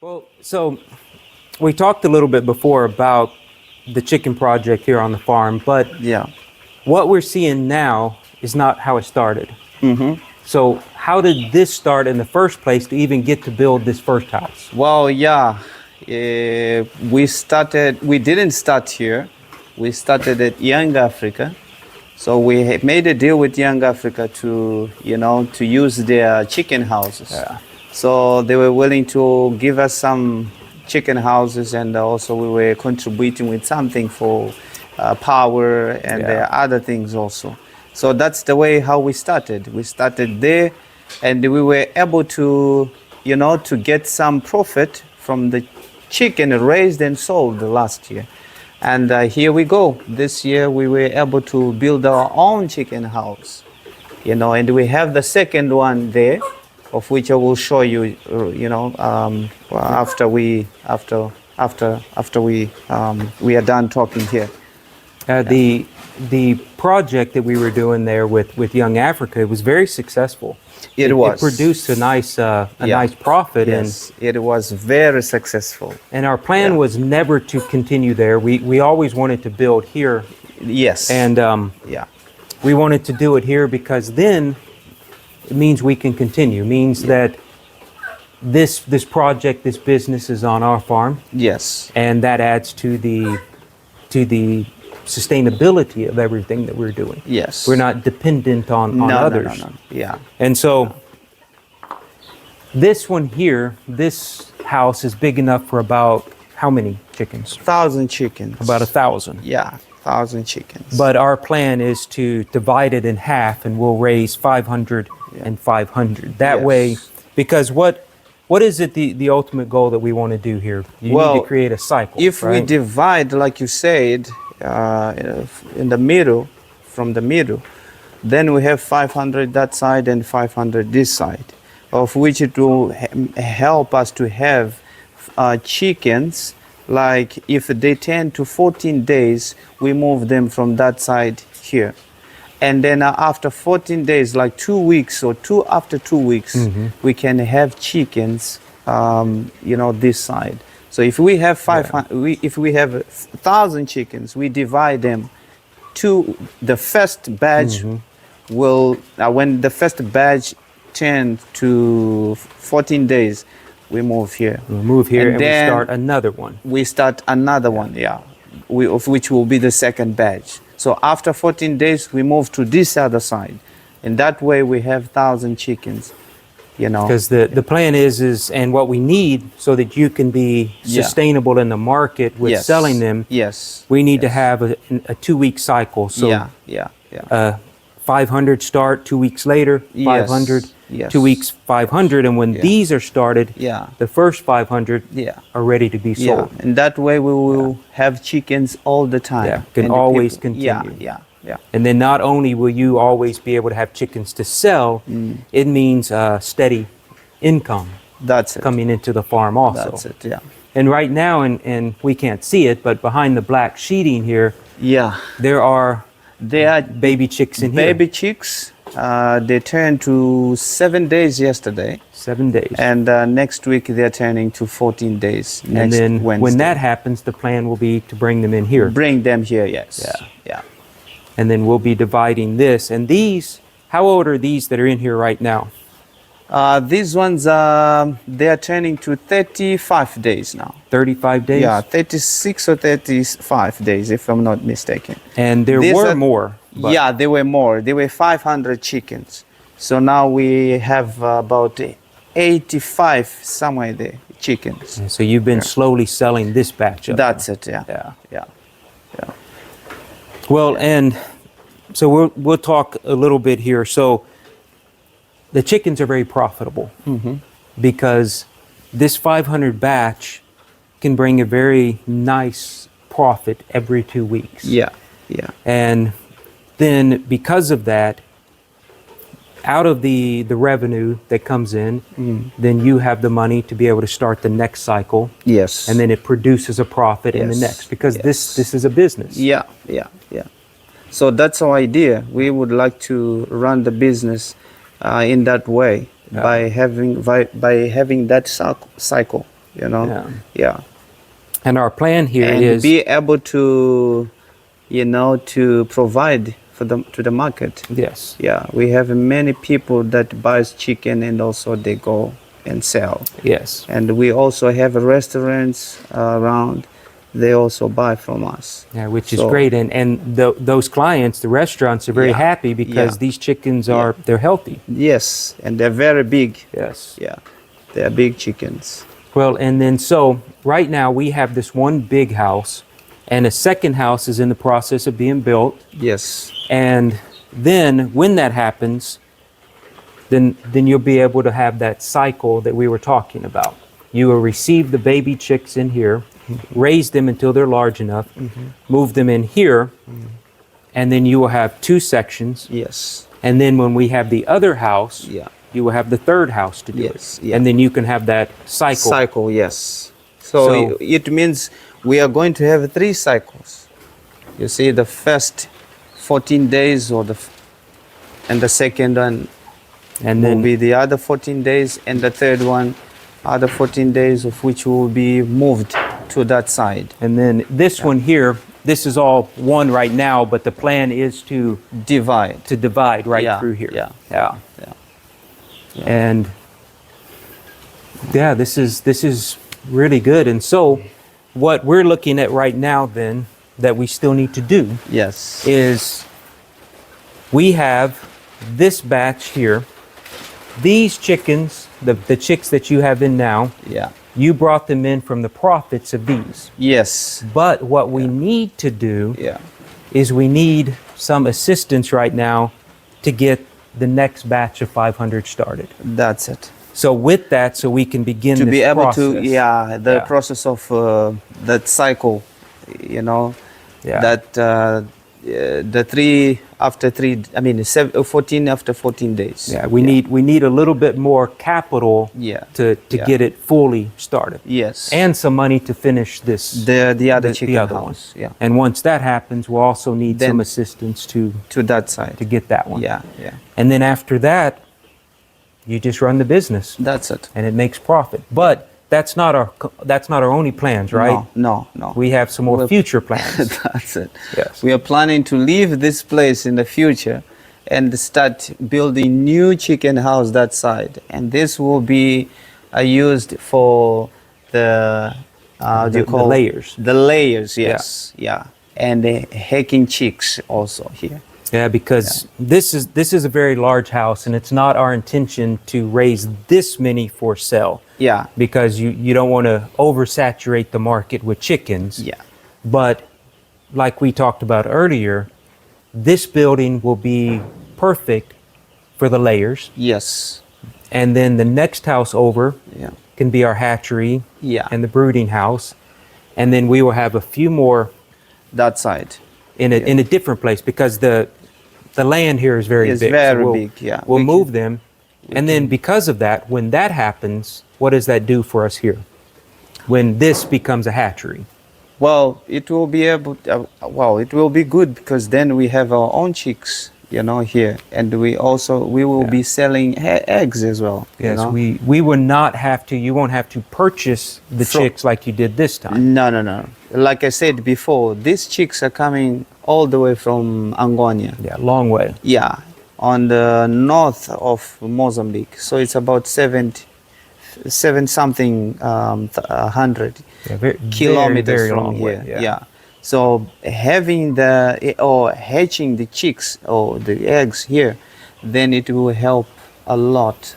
Well, so we talked a little bit before about the chicken project here on the farm, but Yeah. what we're seeing now is not how it started. Mm-hmm. So how did this start in the first place to even get to build this first house? Well, yeah. We didn't start here. We started at Young Africa. So we made a deal with Young Africa to use their chicken houses. Yeah. So they were willing to give us some chicken houses, and also we were contributing with something for power and other things also. So that's the way how we started. We started there, and we were able to, to get some profit from the chicken raised and sold last year. And here we go. This year we were able to build our own chicken house, and we have the second one there, of which I will show you, after we are done talking here. The project that we were doing there with Young Africa was very successful. It was. It produced a nice nice profit. Yes, and it was very successful. And our plan was never to continue there. We always wanted to build here. Yes. And we wanted to do it here because then it means we can continue. Means that this project, this business is on our farm. Yes. And that adds to the sustainability of everything that we're doing. Yes. We're not dependent on others. No. Yeah. And so this one here, this house is big enough for about how many chickens? 1,000 chickens. About 1,000. Yeah, 1,000 chickens. But our plan is to divide it in half, and we'll raise 500 and 500. That way, because what is it the ultimate goal that we want to do here? You need to create a cycle. If we divide, like you said, in the middle, from the middle, then we have 500 that side and 500 this side, of which it will help us to have chickens. Like if they 10 to 14 days, we move them from that side here. And then after 14 days, like 2 weeks or after 2 weeks, we can have chickens, this side. So if we have 500, if we have 1,000 chickens, we divide them to the first batch. Will when the first batch 10 to 14 days, we move here. We'll move here and then we start another one. We start another one, of which will be the second batch. So after 14 days, we move to this other side, and that way we have 1,000 chickens. Because the plan is and what we need so that you can be sustainable in the market with selling them. Yes. We need to have a 2-week cycle. So 500 start 2 weeks later, 500, 2 weeks 500, and when these are started, the first 500 are ready to be sold. And that way we will have chickens all the time. Can always continue. And then not only will you always be able to have chickens to sell, it means steady income. That's it. Coming into the farm also. That's it. And right now, and we can't see it, but behind the black sheeting here, there are baby chicks in here. Baby chicks. They turned to 7 days yesterday. 7 days. And next week they're turning to 14 days. And then Wednesday. when that happens, the plan will be to bring them in here. Bring them here, yes. Yeah. And then we'll be dividing this. And these, how old are these that are in here right now? These ones, they are turning to 35 days now. 35 days? Yeah, 36 or 35 days, if I'm not mistaken. And there were more. Yeah, there were more. There were 500 chickens. So now we have about 85 somewhere there, chickens. And so you've been slowly selling this batch of That's them. it, yeah. Well, and so we'll talk a little bit here. So the chickens are very profitable because this 500 batch can bring a very nice profit every 2 weeks. Yeah. And then because of that, out of the revenue that comes in, then you have the money to be able to start the next cycle. Yes. And then it produces a profit in the next, because this is a business. Yeah. So that's our idea. We would like to run the business in that way by having that cycle. you know. Yeah. Yeah. And our plan here And is be able to, you know, to provide for them to the market. yes, Yeah, we have many people that buys chicken and also they go and sell. yes, And we also have restaurants around. They also buy from us. yeah, which is So- great. And those clients, the restaurants, are very Yeah. happy because Yeah. these chickens Yeah. are they're healthy. Yes, and they're very big. Yes. Yeah, they're big chickens. Well, and then so right now we have this one big house, and a second house is in the process of being built. Yes. And then when that happens, then you'll be able to have that cycle that we were talking about. You will receive the baby chicks in here, raise them until they're large enough, move them in here, and then you will have two sections. Yes. And then when we have the other house, Yeah. you will have the third house to do Yes, it. yeah. And then you can have that cycle. Cycle, yes. So, So- it means we are going to have 3 cycles. You see, the first 14 days and the second one And will then be the other 14 days, and the third one, other 14 days of which will be moved to that side. And then this one here, this is all one right now, but the plan is to divide right Yeah, through here. yeah, Yeah. yeah. And yeah, this is really good. And so what we're looking at right now then that we still need to do Yes. is we have this batch here. These chickens, the chicks that you have in now, Yeah. you brought them in from the profits of these. Yes. But what we need to do Yeah. is we need some assistance right now to get the next batch of 500 started. That's it. So with that, so we can begin To this be able process. to, the Yeah. process of that cycle, you know, Yeah. that the 3 after 3, I mean, 14 after 14 days. Yeah, we need a little bit more capital Yeah. to Yeah. get it fully started. Yes. And some money to finish this the other the chicken other one. house. Yeah. And once that happens, we'll also need Then- some assistance to To that side. get that one. Yeah. Yeah. And then after that, you just run the business That's it. and it makes profit. But that's not our only plans, right? No. We have some more We'll- future plans. That's it. Yes. We are planning to leave this place in the future and start building new chicken house that side. And this will be used for the how do you The call layers. The layers, yes. Yeah. And the hacking chicks also here. Yeah, because this is a very large house, and it's not our intention to raise this many for sale. Yeah. Because you don't want to oversaturate the market with chickens. Yeah. But like we talked about earlier, this building will be perfect for the layers. Yes. And then the next house over Yeah. can be our hatchery Yeah. and the brooding house. And then we will have a few more That side. in a different place because the land here is very It's big. very we'll, big, yeah. We'll We move them. And then because of that, when that happens, what does that do for us here? When this becomes a hatchery. Well, it will be able. It will be good because then we have our own chicks, you know, here, and we will be selling eggs as well. you Yes, know? we will not have to. You won't have to purchase the chicks like you did this time. No. Like I said before, these chicks are coming all the way from Angonia. Yeah, long way. Yeah, on the north of Mozambique. So it's about 700 Yeah, very, kilometers very from long here. way. Yeah. So having hatching the chicks or the eggs here, then it will help a lot.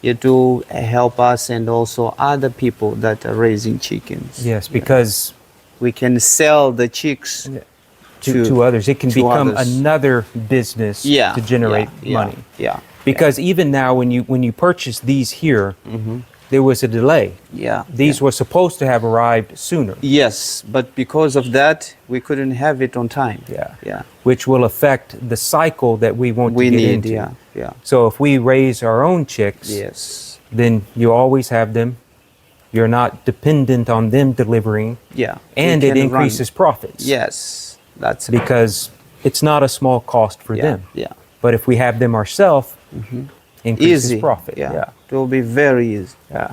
It will help us and also other people that are raising chickens. Yes, because We can sell the chicks. to others, it can to become others. another business Yeah. to generate money. Yeah. Because even now, when you purchase these here, there was a delay. Yeah. These were supposed to have arrived sooner. Yes, but because of that, we couldn't have it on time. Yeah. Yeah. Which will affect the cycle that we want We to get need. into. Yeah. Yeah. So if we raise our own chicks, Yes. then you always have them. You're not dependent on them delivering, Yeah. and We it can increases run. profits. Yes, that's it. Because it's not a small cost for Yeah. them. Yeah. But if we have them ourselves, increases Easy. profit. Yeah. Yeah. It will be very easy. Yeah.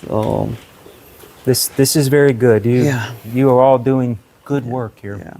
So This is very good. Yeah. You are all doing good work here. Yeah.